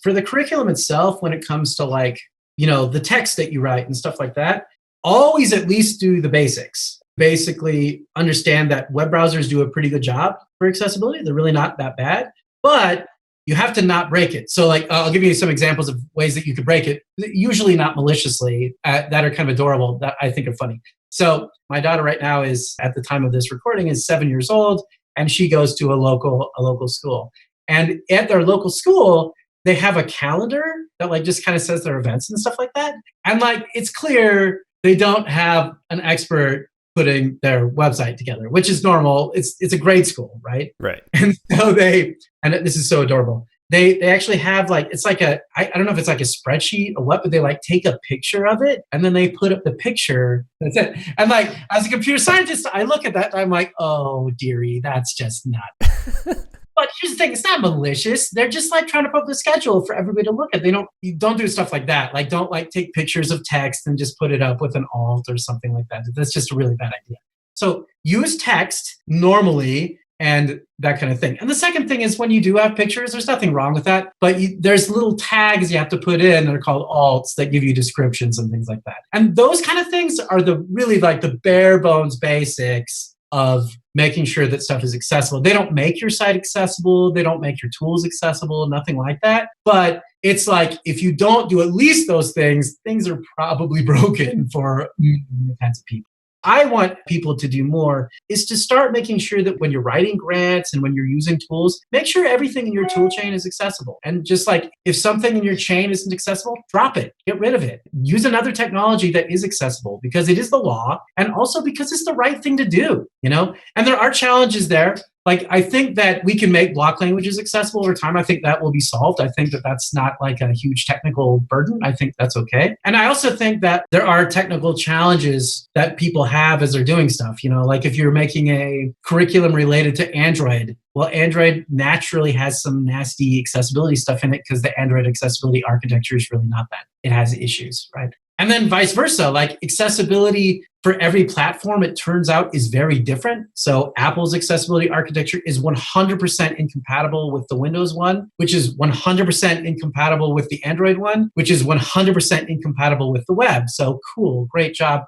For the curriculum itself, when it comes to like, the text that you write and stuff like that, always at least do the basics. Basically understand that web browsers do a pretty good job for accessibility. They're really not that bad, but you have to not break it. So like, I'll give you some examples of ways that you could break it, usually not maliciously, that are kind of adorable, that I think are funny. So my daughter right now is, at the time of this recording, is 7 years old, and she goes to a local school. And at their local school, they have a calendar that like just kind of says their events and stuff like that. And like, it's clear they don't have an expert putting their website together, which is normal. It's a grade school, right? Right. And so and this is so adorable. They actually have like, it's like I don't know if it's like a spreadsheet or what, but they like take a picture of it and then they put up the picture. That's it. And like, as a computer scientist, I look at that and I'm like, oh dearie, that's just not. But here's the thing, it's not malicious. They're just like trying to put up the schedule for everybody to look at. You don't do stuff like that. Like, don't like take pictures of text and just put it up with an alt or something like that. That's just a really bad idea. So use text normally and that kind of thing. And the second thing is, when you do have pictures, there's nothing wrong with that, but there's little tags you have to put in that are called alts that give you descriptions and things like that. And those kind of things are really like the bare bones basics of making sure that stuff is accessible. They don't make your site accessible. They don't make your tools accessible, nothing like that. But it's like, if you don't do at least those things are probably broken for many kinds of people. I want people to do more is to start making sure that when you're writing grants and when you're using tools, make sure everything in your tool chain is accessible. And just like, if something in your chain isn't accessible, drop it, get rid of it. Use another technology that is accessible, because it is the law and also because it's the right thing to do, And there are challenges there. Like, I think that we can make block languages accessible over time. I think that will be solved. I think that that's not like a huge technical burden. I think that's okay. And I also think that there are technical challenges that people have as they're doing stuff. Like if you're making a curriculum related to Android, well, Android naturally has some nasty accessibility stuff in it because the Android accessibility architecture is really not that. It has issues, right? And then vice versa, like accessibility for every platform, it turns out, is very different. So Apple's accessibility architecture is 100% incompatible with the Windows one, which is 100% incompatible with the Android one, which is 100% incompatible with the web. So cool, great job.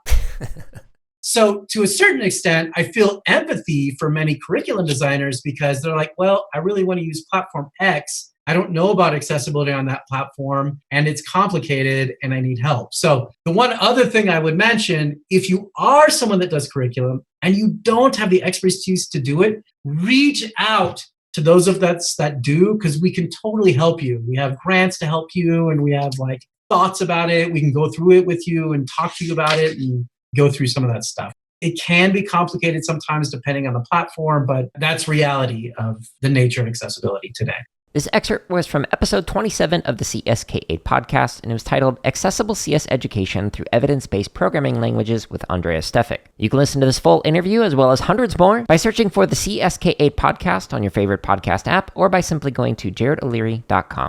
So to a certain extent, I feel empathy for many curriculum designers because they're like, well, I really want to use platform X. I don't know about accessibility on that platform and it's complicated and I need help. So the one other thing I would mention, if you are someone that does curriculum and you don't have the expertise to do it, reach out to those of us that do, because we can totally help you. We have grants to help you and we have like thoughts about it. We can go through it with you and talk to you about it and go through some of that stuff. It can be complicated sometimes depending on the platform, but that's reality of the nature of accessibility today. This excerpt was from episode 27 of the CSK8 podcast, and it was titled Accessible CS Education Through Evidence-Based Programming Languages with Andreas Stefik. You can listen to this full interview as well as hundreds more by searching for the CSK8 podcast on your favorite podcast app or by simply going to jaredoleary.com.